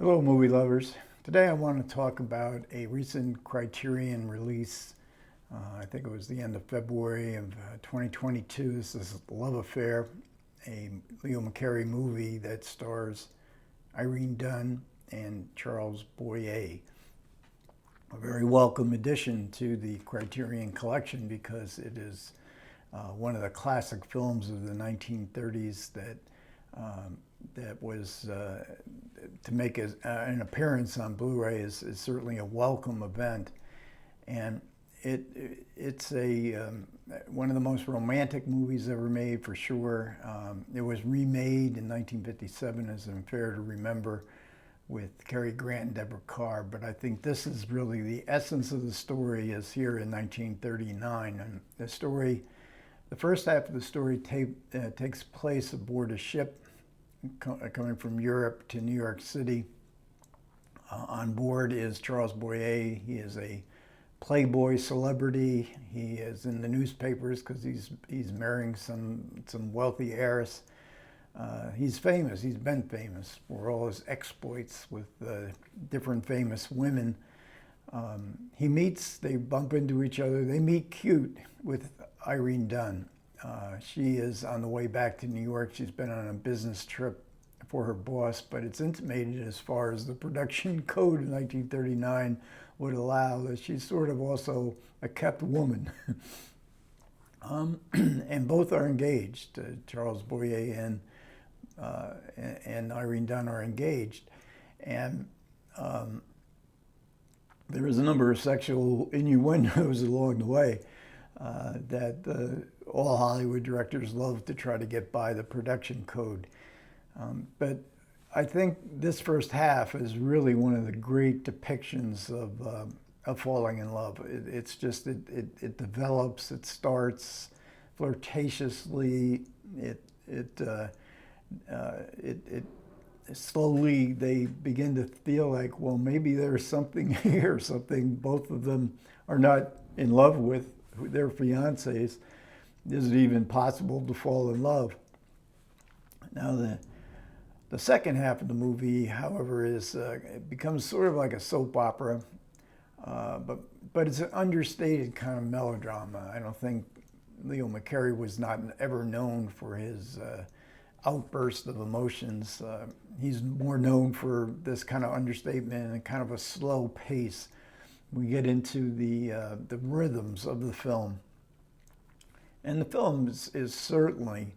Hello, movie lovers. Today I want to talk about a recent Criterion release. I think it was the end of February of 2022. This is Love Affair, a Leo McCarey movie that stars Irene Dunne and Charles Boyer. A very welcome addition to the Criterion collection because it is one of the classic films of the 1930s that was to make an appearance on Blu-ray is certainly a welcome event, and it's one of the most romantic movies ever made for sure. It was remade in 1957 as An Affair to Remember with Cary Grant and Deborah Kerr, but I think this is really the essence of the story is here in 1939, and the first half of the story takes place aboard a ship coming from Europe to New York City. On board is Charles Boyer. He is a Playboy celebrity. He is in the newspapers because he's marrying some wealthy heiress. He's famous. He's been famous for all his exploits with different famous women. They bump into each other. They meet cute with Irene Dunne. She is on the way back to New York. She's been on a business trip for her boss, but it's intimated as far as the production code of 1939 would allow that she's sort of also a kept woman. And both are engaged. Charles Boyer and Irene Dunne are engaged. And there is a number of sexual innuendos along the way that all Hollywood directors love to try to get by the production code. But I think this first half is really one of the great depictions of falling in love. It develops, it starts flirtatiously, slowly they begin to feel like, well, maybe there's something here, something both of them are not in love with their fiancés. Is it even possible to fall in love? Now the second half of the movie, however, it becomes sort of like a soap opera, but it's an understated kind of melodrama. I don't think Leo McCarey was not ever known for his outburst of emotions. He's more known for this kind of understatement and kind of a slow pace. We get into the rhythms of the film. And the film is certainly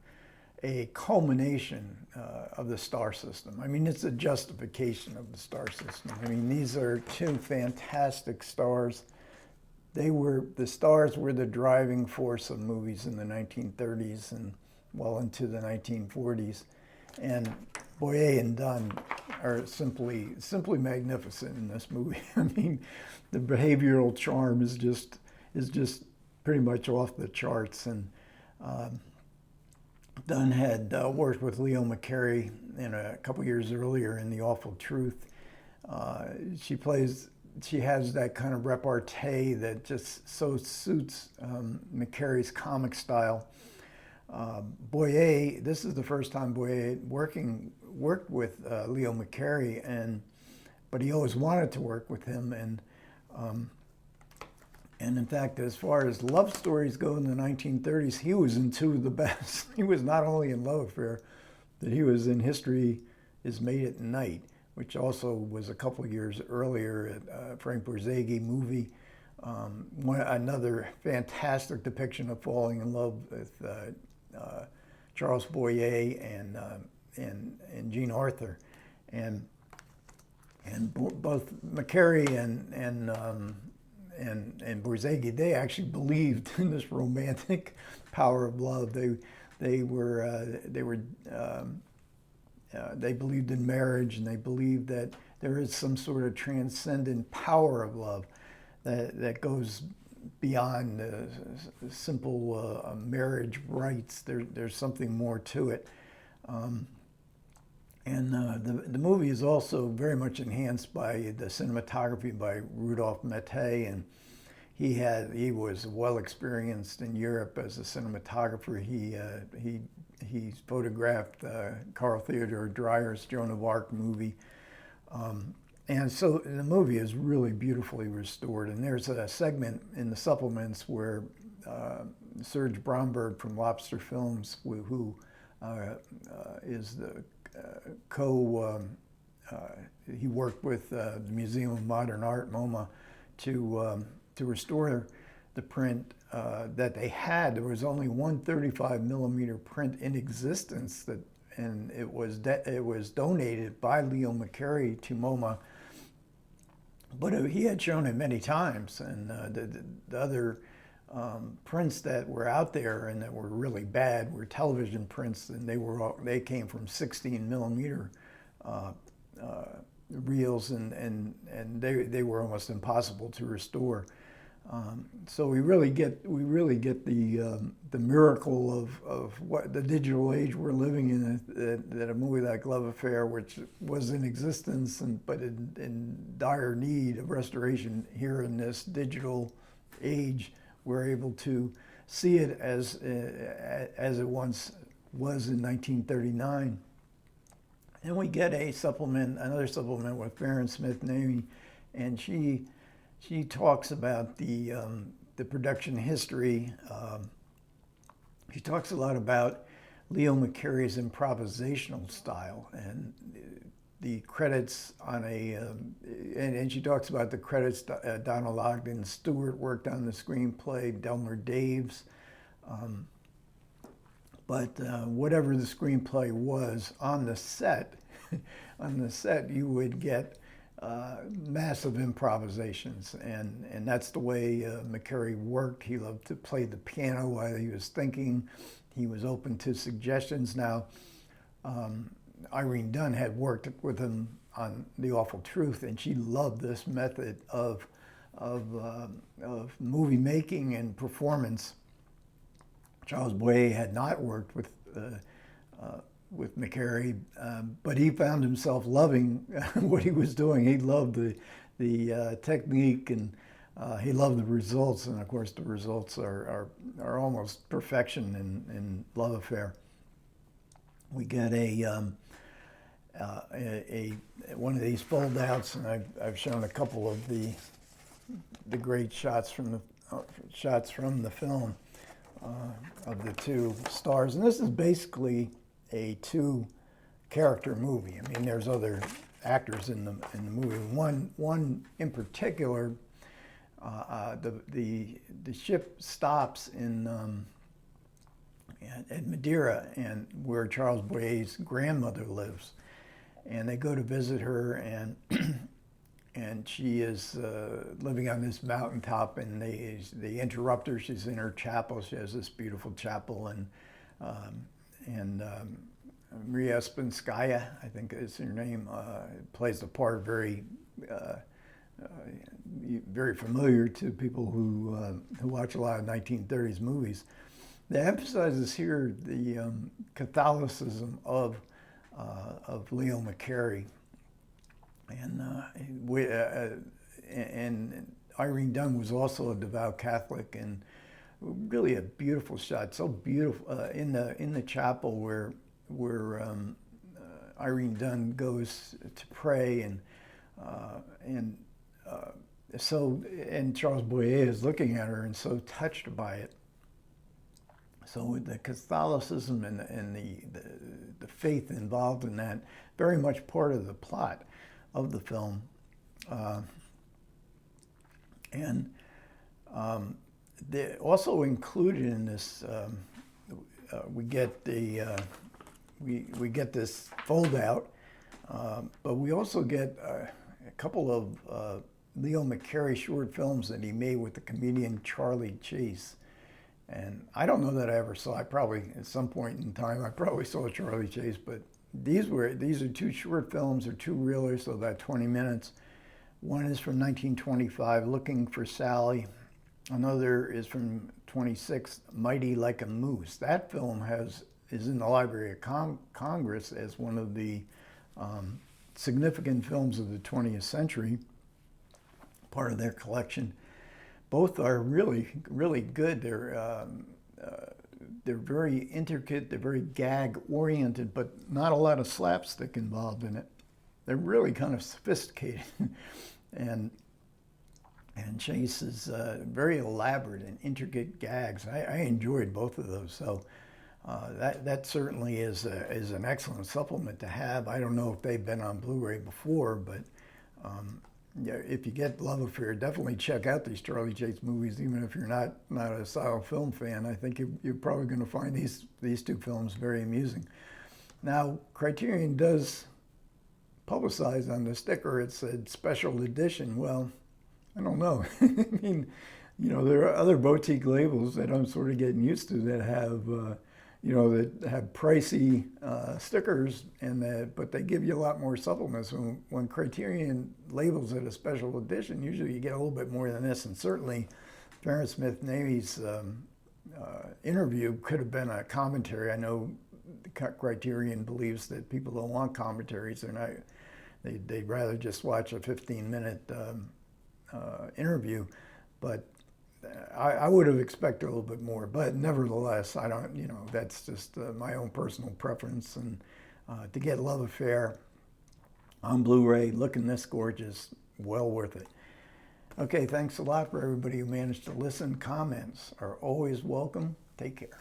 a culmination of the star system. I mean, it's a justification of the star system. I mean, these are two fantastic stars. The stars were the driving force of movies in the 1930s and well into the 1940s. And Boyer and Dunne are simply magnificent in this movie. I mean, the behavioral charm is just pretty much off the charts. And Dunne had worked with Leo McCarey a couple years earlier in The Awful Truth. She has that kind of repartee that just so suits McCarey's comic style. Boyer, this is the first time Boyer worked with Leo McCarey, but he always wanted to work with him, and in fact, as far as love stories go in the 1930s, he was in two of the best. He was not only in Love Affair, but he was in History is Made at Night, which also was a couple of years earlier, a Frank Borzage movie. Another fantastic depiction of falling in love with Charles Boyer and Jean Arthur, and both McCarey and Borzage, they actually believed in this romantic power of love. They believed in marriage, and they believed that there is some sort of transcendent power of love that goes beyond the simple marriage rites. There's something more to it. The movie is also very much enhanced by the cinematography by Rudolph Maté, and he was well experienced in Europe as a cinematographer. He photographed Carl Theodor Dreyer's Joan of Arc movie. And so the movie is really beautifully restored. And there's a segment in the supplements where Serge Bromberg from Lobster Films, who is the he worked with the Museum of Modern Art, MoMA, to restore the print that they had. There was only one 35 millimeter print in existence, and it was donated by Leo McCarey to MoMA. But he had shown it many times, and the other prints that were out there and that were really bad were television prints, and they came from 16 millimeter reels, and they were almost impossible to restore. So we really get the miracle of what the digital age we're living in. That a movie like Love Affair, which was in existence but in dire need of restoration, here in this digital age, we're able to see it as it once was in 1939. And we get another supplement with Farron Smith Namey, and she talks about the production history. She talks a lot about Leo McCarey's improvisational style, and the credits on and she talks about the credits. Donald Ogden Stewart worked on the screenplay, Delmer Daves. But whatever the screenplay was on the set, you would get massive improvisations, and that's the way McCarey worked. He loved to play the piano while he was thinking. He was open to suggestions. Now, Irene Dunne had worked with him on The Awful Truth, and she loved this method of movie making and performance. Charles Boyer had not worked with McCarey, but he found himself loving what he was doing. He loved the technique, and he loved the results. And of course, the results are almost perfection in Love Affair. We get one of these fold outs, and I've shown a couple of the great shots from the film of the two stars. And this is basically a two-character movie. I mean, there's other actors in the movie. One in particular, the ship stops at Madeira, and where Charles Boyer's grandmother lives, and they go to visit her, and she is living on this mountaintop, and they interrupt her. She's in her chapel. She has this beautiful chapel, and Maria Spinskaya, I think is her name, plays the part very familiar to people who watch a lot of 1930s movies. It emphasizes here the Catholicism of Leo McCarey, and Irene Dunne was also a devout Catholic, and really a beautiful shot, so beautiful in the chapel where Irene Dunne goes to pray, and Charles Boyer is looking at her and so touched by it. So with the Catholicism and the faith involved in that, very much part of the plot of the film, also included in this, we get this fold out, but we also get a couple of Leo McCarey short films that he made with the comedian Charlie Chase. And I don't know that I ever saw. I probably at some point in time I probably saw Charlie Chase, but these are two short films, or two reelers, so about 20 minutes. One is from 1925, Looking for Sally. Another is from 26, Mighty Like a Moose. That film is in the Library of Congress as one of the significant films of the 20th century, part of their collection. Both are really, really good. They're very intricate. They're very gag-oriented, but not a lot of slapstick involved in it. they're really kind of sophisticated, and Chase's very elaborate and intricate gags. I enjoyed both of those, so that certainly is an excellent supplement to have. I don't know if they've been on Blu-ray before, but yeah, if you get Love Affair, definitely check out these Charlie Chase movies, even if you're not a silent film fan. I think you're probably going to find these two films very amusing. Now, Criterion does publicize on the sticker, it said special edition. Well, I don't know. I mean, you know, there are other boutique labels that I'm sort of getting used to that have, you know, that have pricey stickers, but they give you a lot more supplements. When Criterion labels it a special edition, usually you get a little bit more than this. And certainly, Farron Smith-Navy's interview could have been a commentary. I know Criterion believes that people don't want commentaries. They'd rather just watch a 15-minute interview, but I would have expected a little bit more. But nevertheless, I don't, you know, that's just my own personal preference. And to get Love Affair on Blu-ray looking this gorgeous, well worth it. Okay, thanks a lot for everybody who managed to listen. Comments are always welcome. Take care.